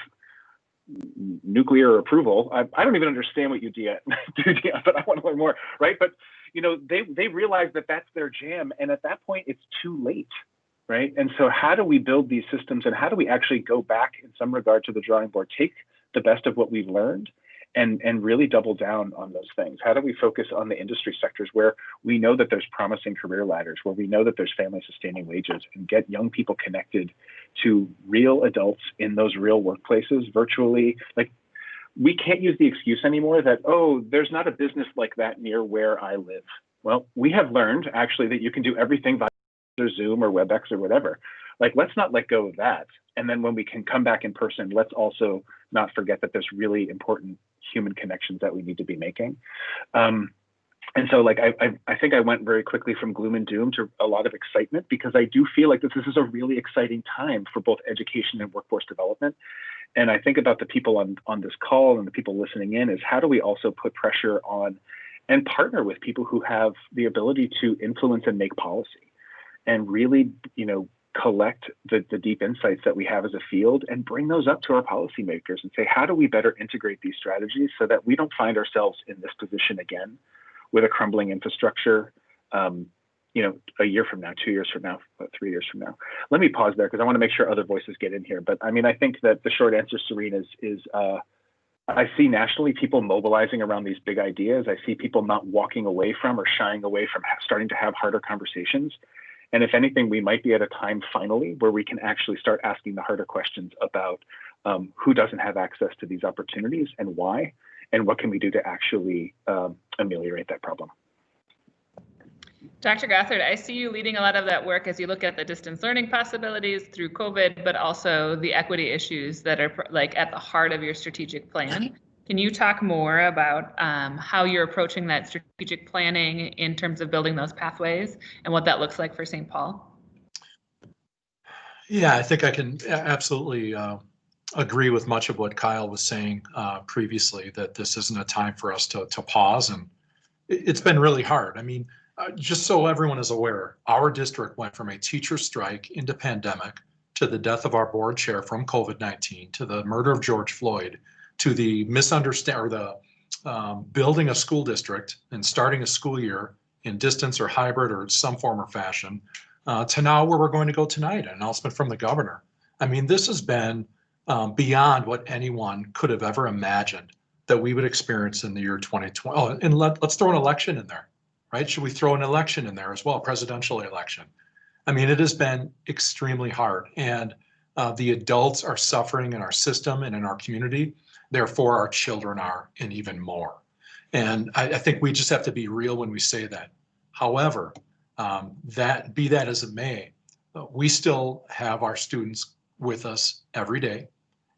nuclear approval. I don't even understand what you do, Deon, but I want to learn more, right? But they realize that that's their jam, and at that point it's too late, right? And so how do we build these systems, and how do we actually go back in some regard to the drawing board, take the best of what we've learned, and really double down on those things? How do we focus on the industry sectors where we know that there's promising career ladders, where we know that there's family sustaining wages, and get young people connected to real adults in those real workplaces virtually? Like, we can't use the excuse anymore that, oh, there's not a business like that near where I live. Well, we have learned actually that you can do everything via Zoom or WebEx or whatever. Like, let's not let go of that. And then when we can come back in person, let's also not forget that there's really important human connections that we need to be making. And so, like, I think I went very quickly from gloom and doom to a lot of excitement, because I do feel like this is a really exciting time for both education and workforce development. And I think about the people on this call and the people listening in is, how do we also put pressure on and partner with people who have the ability to influence and make policy, and really, collect the deep insights that we have as a field and bring those up to our policymakers and say, how do we better integrate these strategies so that we don't find ourselves in this position again with a crumbling infrastructure, a year from now, 2 years from now, 3 years from now. Let me pause there because I want to make sure other voices get in here. But I mean, I think that the short answer, Sareen, is I see nationally people mobilizing around these big ideas. I see people not walking away from or shying away from starting to have harder conversations. And if anything, we might be at a time finally where we can actually start asking the harder questions about who doesn't have access to these opportunities and why, and what can we do to actually ameliorate that problem. Dr. Gothard, I see you leading a lot of that work as you look at the distance learning possibilities through COVID, but also the equity issues that are like at the heart of your strategic plan. Can you talk more about how you're approaching that strategic planning in terms of building those pathways and what that looks like for St. Paul? Yeah, I think I can absolutely agree with much of what Kyle was saying previously, that this isn't a time for us to pause. And it's been really hard. I mean, just so everyone is aware, our district went from a teacher strike into pandemic, to the death of our board chair from COVID-19, to the murder of George Floyd, to the building a school district and starting a school year in distance or hybrid or some form or fashion, to now where we're going to go tonight, an announcement from the governor. I mean, this has been beyond what anyone could have ever imagined that we would experience in the year 2020. Oh, and let's throw an election in there, right? Should we throw an election in there as well, presidential election? I mean, it has been extremely hard, and the adults are suffering in our system and in our community. Therefore, our children are, and even more. And I think we just have to be real when we say that. However, be that as it may, we still have our students with us every day,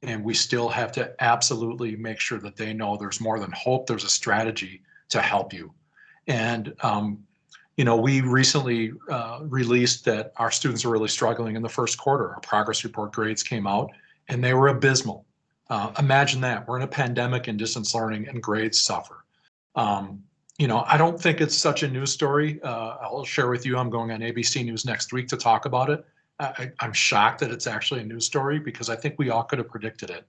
and we still have to absolutely make sure that they know there's more than hope. There's a strategy to help you. And we recently released that our students are really struggling in the first quarter. Our progress report grades came out, and they were abysmal. Imagine that. We're in a pandemic and distance learning, and grades suffer. I don't think it's such a news story. I'll share with you, I'm going on ABC News next week to talk about it. I'm shocked that it's actually a news story because I think we all could have predicted it.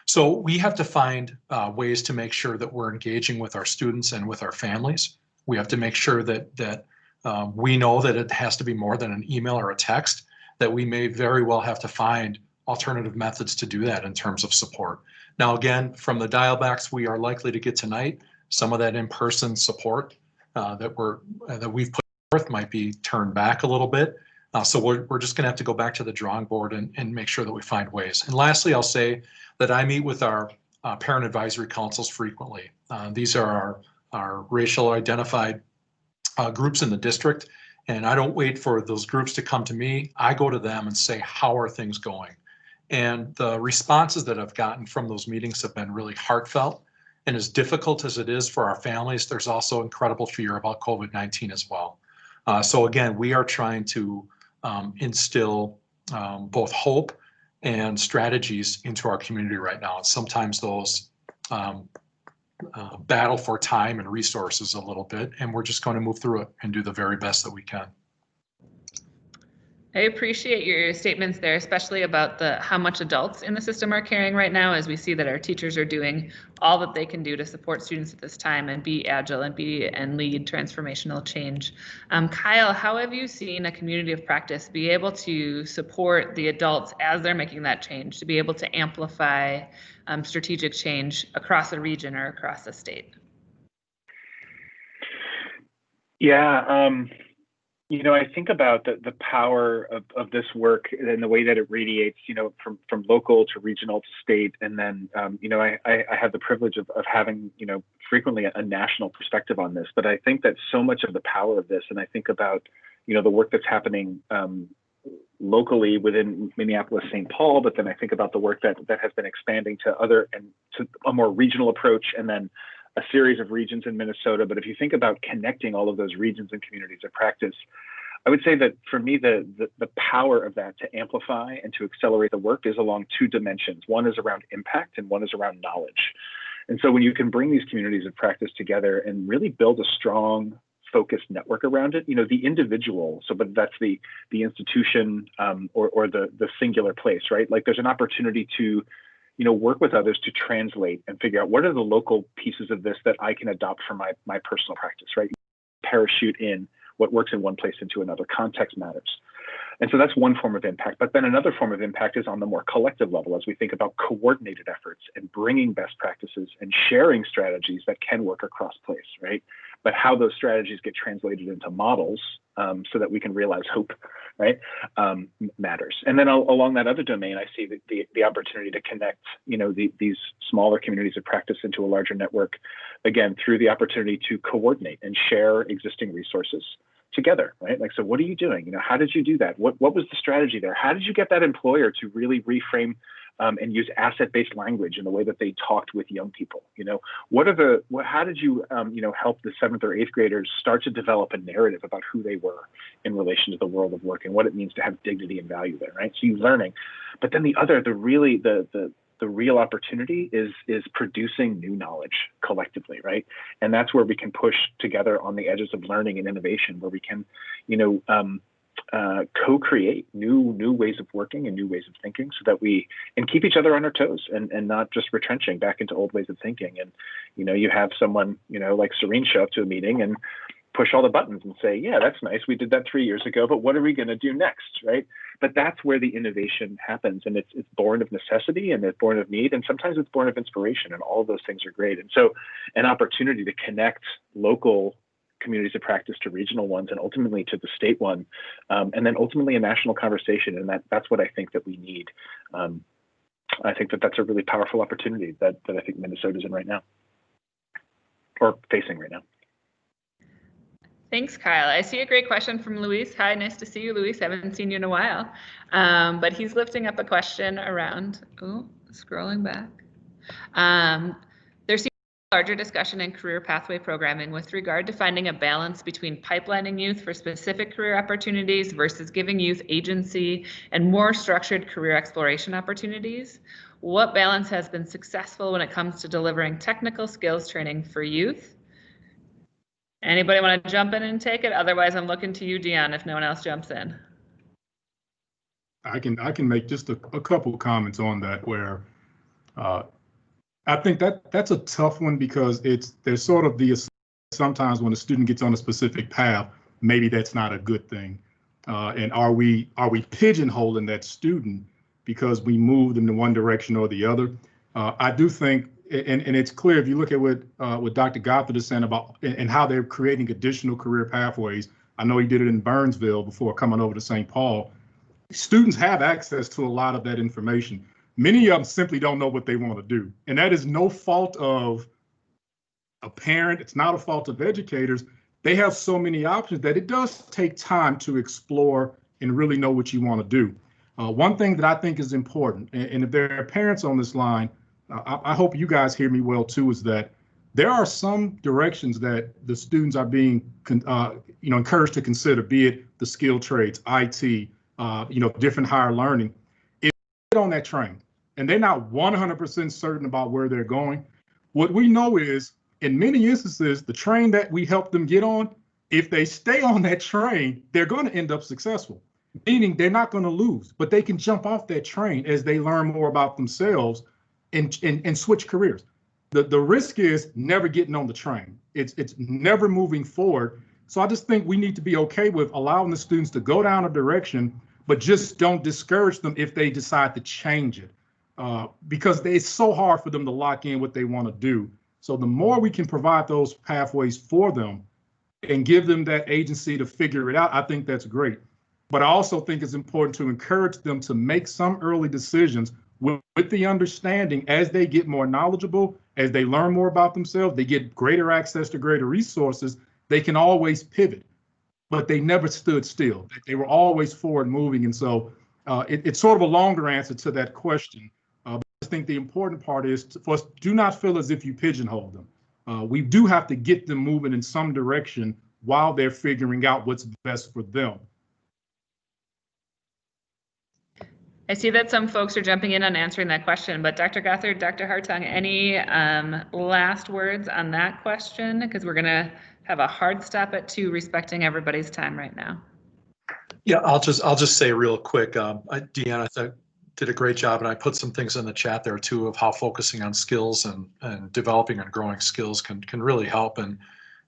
So we have to find ways to make sure that we're engaging with our students and with our families. We have to make sure that we know that it has to be more than an email or a text, that we may very well have to find alternative methods to do that in terms of support. Now, again, from the dial-backs we are likely to get tonight, some of that in-person support that we've put forth might be turned back a little bit. So we're just going to have to go back to the drawing board and make sure that we find ways. And lastly, I'll say that I meet with our parent advisory councils frequently. These are our racial identified groups in the district. And I don't wait for those groups to come to me. I go to them and say, how are things going? And the responses that I've gotten from those meetings have been really heartfelt. And as difficult as it is for our families, there's also incredible fear about COVID-19 as well. So again, we are trying to instill both hope and strategies into our community right now. And sometimes those battle for time and resources a little bit, and we're just going to move through it and do the very best that we can. I appreciate your statements there, especially about how much adults in the system are caring right now, as we see that our teachers are doing all that they can do to support students at this time and be agile and lead transformational change. Kyle, how have you seen a community of practice be able to support the adults as they're making that change, to be able to amplify strategic change across a region or across a state? Yeah. I think about the power of this work and the way that it radiates, from local to regional to state. And then, I have the privilege of having, frequently a national perspective on this. But I think that so much of the power of this, and I think about, the work that's happening locally within Minneapolis, St. Paul, but then I think about the work that has been expanding to a more regional approach, and then a series of regions in Minnesota. But if you think about connecting all of those regions and communities of practice, I would say that for me, the power of that to amplify and to accelerate the work is along two dimensions. One is around impact and one is around knowledge. And so when you can bring these communities of practice together and really build a strong, focused network around it, the individual, but that's the institution or the singular place, right? Like there's an opportunity to work with others to translate and figure out what are the local pieces of this that I can adopt for my personal practice, right? Parachute in what works in one place into another. Context matters. And so that's one form of impact. But then another form of impact is on the more collective level as we think about coordinated efforts and bringing best practices and sharing strategies that can work across place, right? But how those strategies get translated into models so that we can realize hope, right, matters. And then along that other domain, I see the opportunity to connect, these smaller communities of practice into a larger network, again, through the opportunity to coordinate and share existing resources together, right? Like, so what are you doing? How did you do that? What was the strategy there? How did you get that employer to really reframe and use asset-based language in the way that they talked with young people? How did you, help the 7th or 8th graders start to develop a narrative about who they were in relation to the world of work and what it means to have dignity and value there, right? So you're learning. But then the real opportunity is producing new knowledge collectively, right? And that's where we can push together on the edges of learning and innovation, where we can, co-create new ways of working and new ways of thinking, so that we keep each other on our toes and not just retrenching back into old ways of thinking. And you have someone like Sareen show up to a meeting and push all the buttons and say, yeah, that's nice, we did that 3 years ago, but what are we going to do next, right? But that's where the innovation happens, and it's born of necessity, and it's born of need, and sometimes it's born of inspiration, and all of those things are great. And so an opportunity to connect local communities of practice to regional ones, and ultimately to the state one, and then ultimately a national conversation. And that's what I think that we need. I think that that's a really powerful opportunity that I think Minnesota's in right now, or facing right now. Thanks, Kyle. I see a great question from Luis. Hi, nice to see you, Luis. I haven't seen you in a while. But he's lifting up a question around, scrolling back. There seems to be a larger discussion in career pathway programming with regard to finding a balance between pipelining youth for specific career opportunities versus giving youth agency and more structured career exploration opportunities. What balance has been successful when it comes to delivering technical skills training for youth Anybody want to jump in and take it? Otherwise, I'm looking to you, Deon, if no one else jumps in. I can make just a couple of comments on that where I think that's a tough one because there's sort of sometimes when a student gets on a specific path, maybe that's not a good thing. And are we pigeonholing that student because we moved them in one direction or the other? I do think, and it's clear if you look at what Dr. Gothard is saying about and how they're creating additional career pathways. I know he did it in Burnsville before coming over to St. Paul. Students have access to a lot of that information. Many of them simply don't know what they want to do. And that is no fault of a parent. It's not a fault of educators. They have so many options that it does take time to explore and really know what you want to do. One thing that I think is important, and if there are parents on this line, I hope you guys hear me well too, is that there are some directions that the students are being encouraged to consider, be it the skilled trades, IT, different higher learning. If they get on that train and they're not 100% certain about where they're going, what we know is in many instances, the train that we help them get on, if they stay on that train, they're going to end up successful, meaning they're not going to lose, but they can jump off that train as they learn more about themselves and switch careers. The risk is never getting on the train. It's never moving forward. So I just think we need to be okay with allowing the students to go down a direction, but just don't discourage them if they decide to change it, because it's so hard for them to lock in what they want to do. So the more we can provide those pathways for them and give them that agency to figure it out, I think that's great. But I also think it's important to encourage them to make some early decisions with the understanding as they get more knowledgeable, as they learn more about themselves, they get greater access to greater resources, they can always pivot. But they never stood still. They were always forward moving. And so it's sort of a longer answer to that question. But I think the important part is for us, do not feel as if you pigeonhole them. We do have to get them moving in some direction while they're figuring out what's best for them. I see that some folks are jumping in on answering that question, but Dr. Gothard, Dr. Hartung, any last words on that question? Because we're going to have a hard stop at 2, respecting everybody's time right now. Yeah, I'll just say real quick, Deon, I thought did a great job, and I put some things in the chat there too of how focusing on skills and developing and growing skills can really help. And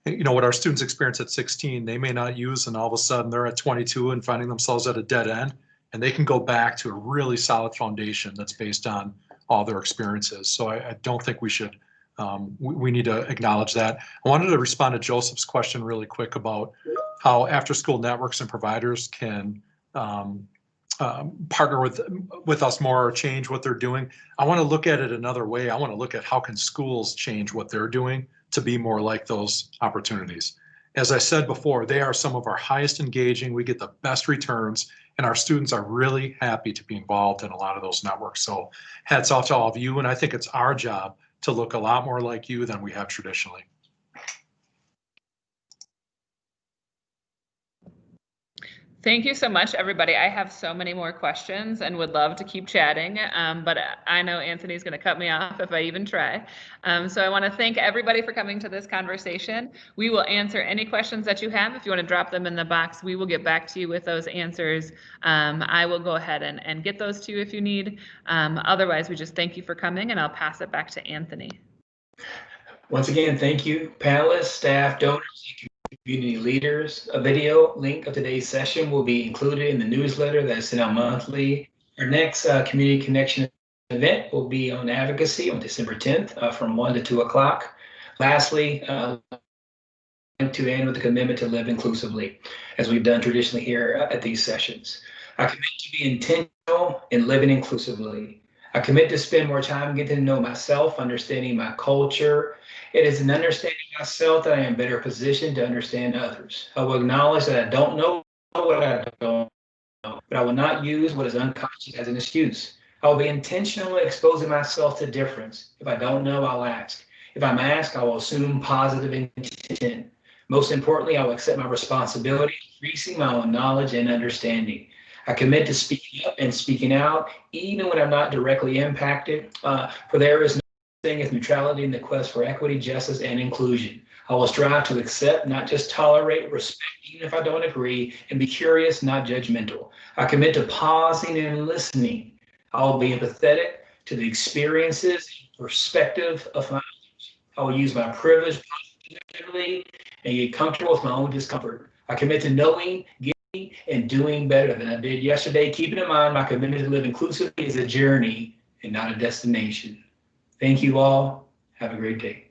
what our students experience at 16, they may not use, and all of a sudden they're at 22 and finding themselves at a dead end. And they can go back to a really solid foundation that's based on all their experiences. So I don't think we should, we need to acknowledge that. I wanted to respond to Joseph's question really quick about how after-school networks and providers can partner with us more or change what they're doing. I want to look at it another way. I want to look at how can schools change what they're doing to be more like those opportunities. As I said before, they are some of our highest engaging. We get the best returns, and our students are really happy to be involved in a lot of those networks. So hats off to all of you. And I think it's our job to look a lot more like you than we have traditionally. Thank you so much, everybody. I have so many more questions and would love to keep chatting, but I know Anthony's going to cut me off if I even try. So I want to thank everybody for coming to this conversation. We will answer any questions that you have. If you want to drop them in the box, we will get back to you with those answers. I will go ahead and get those to you if you need. Otherwise, we just thank you for coming, and I'll pass it back to Anthony. Once again, thank you, panelists, staff, donors, community leaders. A video link of today's session will be included in the newsletter that is sent out monthly. Our next Community Connection event will be on advocacy on December 10th from 1 to 2 o'clock. Lastly, to end with a commitment to live inclusively, as we've done traditionally here at these sessions. I commit to be intentional in living inclusively. I commit to spend more time getting to know myself, understanding my culture. It is in understanding myself that I am better positioned to understand others. I will acknowledge that I don't know what I don't know, but I will not use what is unconscious as an excuse. I will be intentional in exposing myself to difference. If I don't know, I'll ask. If I'm asked, I will assume positive intent. Most importantly, I will accept my responsibility, increasing my own knowledge and understanding. I commit to speaking up and speaking out, even when I'm not directly impacted, for there is no thing as neutrality in the quest for equity, justice, and inclusion. I will strive to accept, not just tolerate, respect, even if I don't agree, and be curious, not judgmental. I commit to pausing and listening. I will be empathetic to the experiences and perspective of my others. I will use my privilege positively and get comfortable with my own discomfort. I commit to knowing, getting, and doing better than I did yesterday. Keeping in mind my commitment to live inclusively is a journey and not a destination. Thank you all. Have a great day.